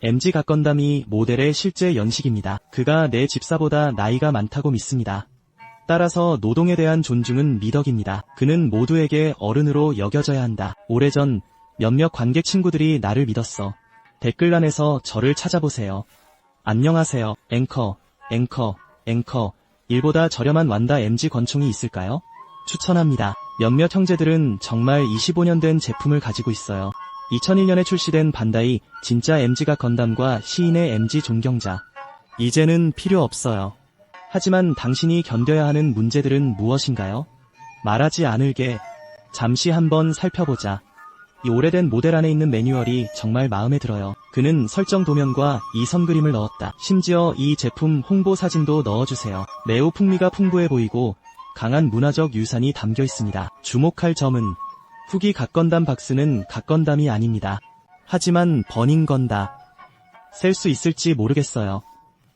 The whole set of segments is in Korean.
MG 갓건담이 모델의 실제 연식입니다. 그가 내 집사보다 나이가 많다고 믿습니다. 따라서 노동에 대한 존중은 미덕입니다. 그는 모두에게 어른으로 여겨져야 한다. 오래전 몇몇 관객 친구들이 나를 믿었어. 댓글란에서 저를 찾아보세요. 안녕하세요. 앵커. 일보다 저렴한 완다 MG 권총이 있을까요? 추천합니다. 몇몇 형제들은 정말 25년 된 제품을 가지고 있어요. 2001년에 출시된 반다이 진짜 MG가 건담과 시인의 MG 존경자. 이제는 필요 없어요. 하지만 당신이 견뎌야 하는 문제들은 무엇인가요? 말하지 않을게. 잠시 한번 살펴보자. 이 오래된 모델 안에 있는 매뉴얼이 정말 마음에 들어요. 그는 설정 도면과 이 선 그림을 넣었다. 심지어 이 제품 홍보 사진도 넣어주세요. 매우 풍미가 풍부해 보이고 강한 문화적 유산이 담겨 있습니다. 주목할 점은 후기 갓건담 박스는 갓건담이 아닙니다. 하지만 버닝건다. 셀 수 있을지 모르겠어요.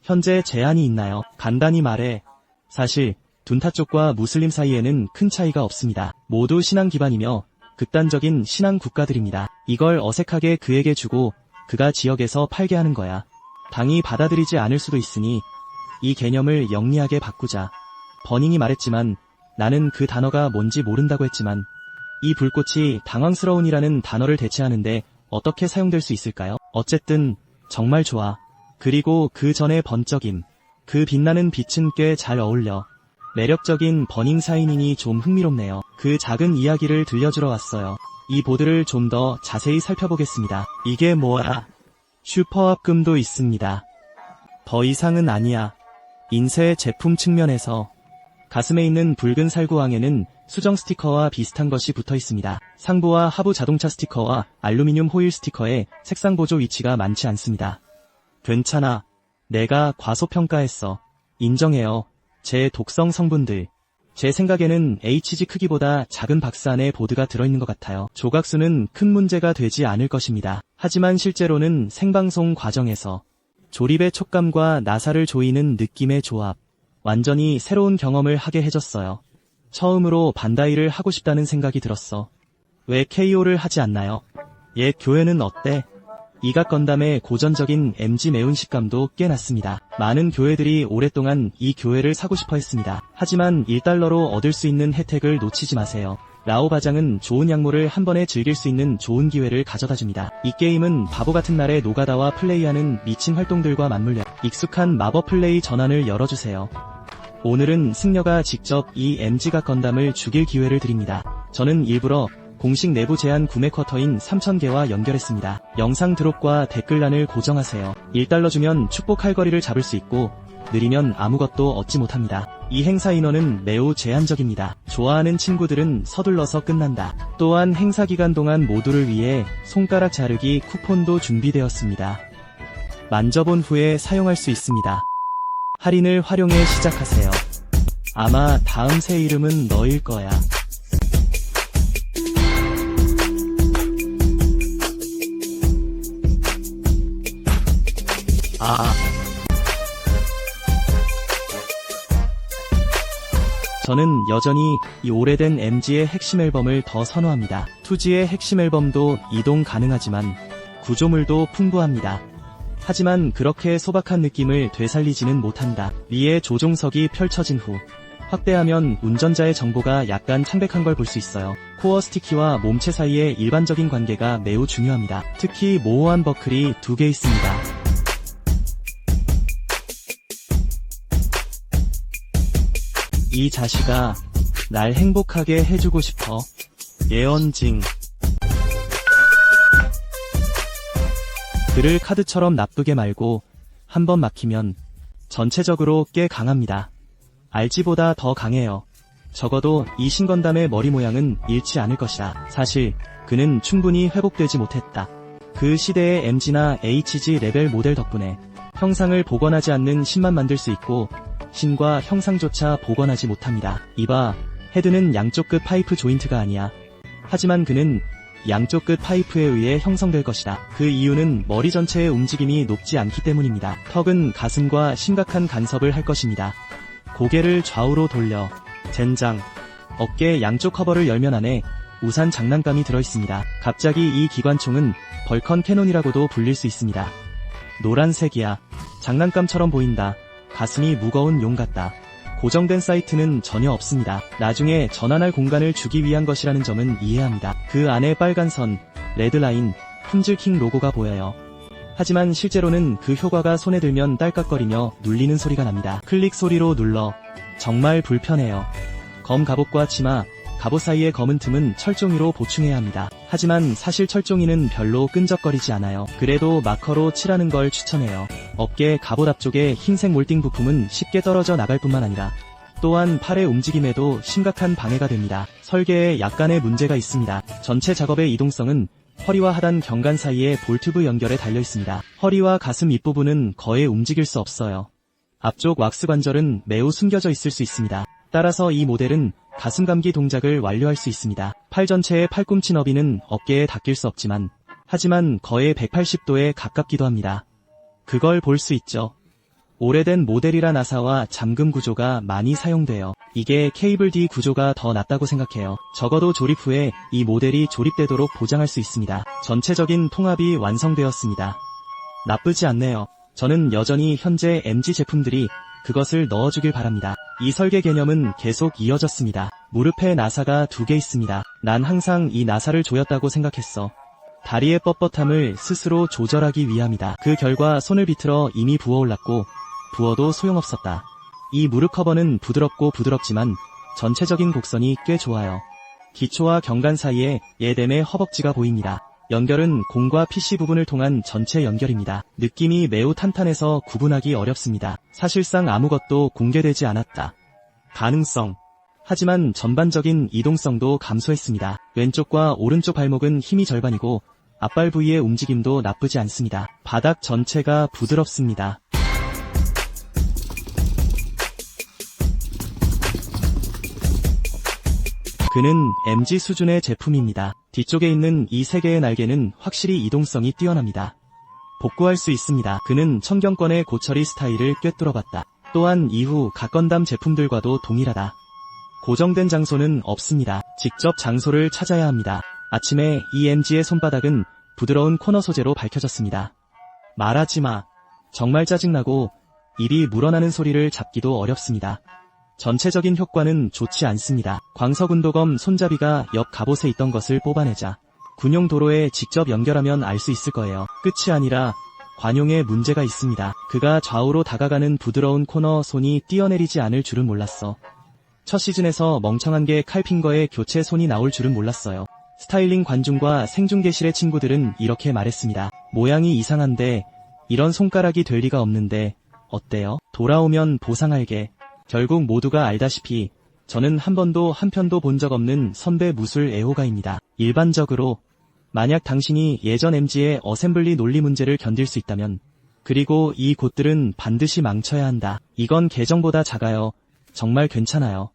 현재 제한이 있나요? 간단히 말해 사실 둔타 쪽과 무슬림 사이에는 큰 차이가 없습니다. 모두 신앙 기반이며 극단적인 신앙 국가들입니다. 이걸 어색하게 그에게 주고 그가 지역에서 팔게 하는 거야. 당이 받아들이지 않을 수도 있으니 이 개념을 영리하게 바꾸자. 버닝이 말했지만 나는 그 단어가 뭔지 모른다고 했지만 이 불꽃이 당황스러운이라는 단어를 대체하는데 어떻게 사용될 수 있을까요? 어쨌든 정말 좋아. 그리고 그 전에 번쩍임. 그 빛나는 빛은 꽤 잘 어울려. 매력적인 버닝 사인이니 좀 흥미롭네요. 그 작은 이야기를 들려주러 왔어요. 이 보드를 좀 더 자세히 살펴보겠습니다. 이게 뭐야? 슈퍼합금도 있습니다. 더 이상은 아니야. 인쇄 제품 측면에서 가슴에 있는 붉은 살구왕에는 수정 스티커와 비슷한 것이 붙어 있습니다. 상부와 하부 자동차 스티커와 알루미늄 호일 스티커에 색상 보조 위치가 많지 않습니다. 괜찮아. 내가 과소평가했어. 인정해요. 제 독성 성분들. 제 생각에는 HG 크기보다 작은 박스 안에 보드가 들어있는 것 같아요. 조각수는 큰 문제가 되지 않을 것입니다. 하지만 실제로는 생방송 과정에서 조립의 촉감과 나사를 조이는 느낌의 조합. 완전히 새로운 경험을 하게 해줬어요. 처음으로 반다이를 하고 싶다는 생각이 들었어. 왜 KO를 하지 않나요? 옛 교회는 어때? 이각 건담의 고전적인 MG 매운 식감도 꽤 났습니다. 많은 교회들이 오랫동안 이 교회를 사고 싶어 했습니다. 하지만 1달러로 얻을 수 있는 혜택을 놓치지 마세요. 라오 바장은 좋은 양모를 한 번에 즐길 수 있는 좋은 기회를 가져다줍니다. 이 게임은 바보 같은 날에 노가다와 플레이하는 미친 활동들과 맞물려 익숙한 마법 플레이 전환을 열어주세요. 오늘은 승려가 직접 이 MG각 건담을 죽일 기회를 드립니다. 저는 일부러 공식 내부 제한 구매 쿼터인 3000개와 연결했습니다. 영상 드롭과 댓글란을 고정하세요. 1달러 주면 축복 할거리를 잡을 수 있고 느리면 아무것도 얻지 못합니다. 이 행사 인원은 매우 제한적입니다. 좋아하는 친구들은 서둘러서 끝난다. 또한 행사 기간 동안 모두를 위해 손가락 자르기 쿠폰도 준비되었습니다. 만져본 후에 사용할 수 있습니다. 할인을 활용해 시작하세요. 아마 다음 새 이름은 너일 거야. 저는 여전히 이 오래된 MG의 핵심 앨범을 더 선호합니다. 2G의 핵심 앨범도 이동 가능하지만 구조물도 풍부합니다. 하지만 그렇게 소박한 느낌을 되살리지는 못한다. 위에 조종석이 펼쳐진 후 확대하면 운전자의 정보가 약간 창백한 걸 볼 수 있어요. 코어 스티키와 몸체 사이의 일반적인 관계가 매우 중요합니다. 특히 모호한 버클이 2개 있습니다. 이 자식아, 날 행복하게 해주고 싶어. 예언징. 그를 카드처럼 나쁘게 말고 한번 막히면 전체적으로 꽤 강합니다. RG보다 더 강해요. 적어도 이 신건담의 머리 모양은 잃지 않을 것이다. 사실 그는 충분히 회복되지 못했다. 그 시대의 MG나 HG 레벨 모델 덕분에 형상을 복원하지 않는 신만 만들 수 있고 신과 형상조차 복원하지 못합니다. 이봐, 헤드는 양쪽 끝 파이프 조인트가 아니야. 하지만 그는 양쪽 끝 파이프에 의해 형성될 것이다. 그 이유는 머리 전체의 움직임이 높지 않기 때문입니다. 턱은 가슴과 심각한 간섭을 할 것입니다. 고개를 좌우로 돌려. 젠장. 어깨 양쪽 커버를 열면 안에 우산 장난감이 들어있습니다. 갑자기 이 기관총은 벌컨 캐논이라고도 불릴 수 있습니다. 노란색이야. 장난감처럼 보인다. 가슴이 무거운 용 같다. 고정된 사이트는 전혀 없습니다. 나중에 전환할 공간을 주기 위한 것이라는 점은 이해합니다. 그 안에 빨간 선, 레드라인, 품질킹 로고가 보여요. 하지만 실제로는 그 효과가 손에 들면 딸깍거리며 눌리는 소리가 납니다. 클릭 소리로 눌러. 정말 불편해요. 검 갑옷과 치마, 갑옷 사이의 검은 틈은 철종이로 보충해야 합니다. 하지만 사실 철종이는 별로 끈적거리지 않아요. 그래도 마커로 칠하는 걸 추천해요. 어깨 갑옷 앞쪽에 흰색 몰딩 부품은 쉽게 떨어져 나갈 뿐만 아니라 또한 팔의 움직임에도 심각한 방해가 됩니다. 설계에 약간의 문제가 있습니다. 전체 작업의 이동성은 허리와 하단 경관 사이에 볼튜브 연결에 달려 있습니다. 허리와 가슴 윗부분은 거의 움직일 수 없어요. 앞쪽 왁스 관절은 매우 숨겨져 있을 수 있습니다. 따라서 이 모델은 가슴 감기 동작을 완료할 수 있습니다. 팔 전체의 팔꿈치 너비는 어깨에 닿길 수 없지만 하지만 거의 180도에 가깝기도 합니다. 그걸 볼 수 있죠. 오래된 모델이라 나사와 잠금 구조가 많이 사용돼요. 이게 케이블 D 구조가 더 낫다고 생각해요. 적어도 조립 후에 이 모델이 조립되도록 보장할 수 있습니다. 전체적인 통합이 완성되었습니다. 나쁘지 않네요. 저는 여전히 현재 MG 제품들이 그것을 넣어주길 바랍니다. 이 설계 개념은 계속 이어졌습니다. 무릎에 나사가 2개 있습니다. 난 항상 이 나사를 조였다고 생각했어. 다리의 뻣뻣함을 스스로 조절하기 위함이다. 그 결과 손을 비틀어 이미 부어올랐고 부어도 소용없었다. 이 무릎 커버는 부드럽지만 전체적인 곡선이 꽤 좋아요. 기초와 경관 사이에 예댐의 허벅지가 보입니다. 연결은 공과 PC 부분을 통한 전체 연결입니다. 느낌이 매우 탄탄해서 구분하기 어렵습니다. 사실상 아무것도 공개되지 않았다. 가능성. 하지만 전반적인 이동성도 감소했습니다. 왼쪽과 오른쪽 발목은 힘이 절반이고 앞발 부위의 움직임도 나쁘지 않습니다. 바닥 전체가 부드럽습니다. 그는 MG 수준의 제품입니다. 뒤쪽에 있는 이 3개의 날개는 확실히 이동성이 뛰어납니다. 복구할 수 있습니다. 그는 청경권의 고처리 스타일을 꿰뚫어봤다. 또한 이후 각 건담 제품들과도 동일하다. 고정된 장소는 없습니다. 직접 장소를 찾아야 합니다. 아침에 이 MG의 손바닥은 부드러운 코너 소재로 밝혀졌습니다. 말하지마. 정말 짜증나고 입이 물어나는 소리를 잡기도 어렵습니다. 전체적인 효과는 좋지 않습니다. 광석운동검 손잡이가 옆 갑옷에 있던 것을 뽑아내자 군용 도로에 직접 연결하면 알 수 있을 거예요. 끝이 아니라 관용에 문제가 있습니다. 그가 좌우로 다가가는 부드러운 코너 손이 뛰어내리지 않을 줄은 몰랐어. 첫 시즌에서 멍청한 게 칼핑거에 교체 손이 나올 줄은 몰랐어요. 스타일링 관중과 생중계실의 친구들은 이렇게 말했습니다. 모양이 이상한데 이런 손가락이 될 리가 없는데 어때요? 돌아오면 보상할게. 결국 모두가 알다시피 저는 한 번도 한 편도 본 적 없는 선배 무술 애호가입니다. 일반적으로 만약 당신이 예전 MG의 어셈블리 논리 문제를 견딜 수 있다면 그리고 이 곳들은 반드시 망쳐야 한다. 이건 계정보다 작아요. 정말 괜찮아요.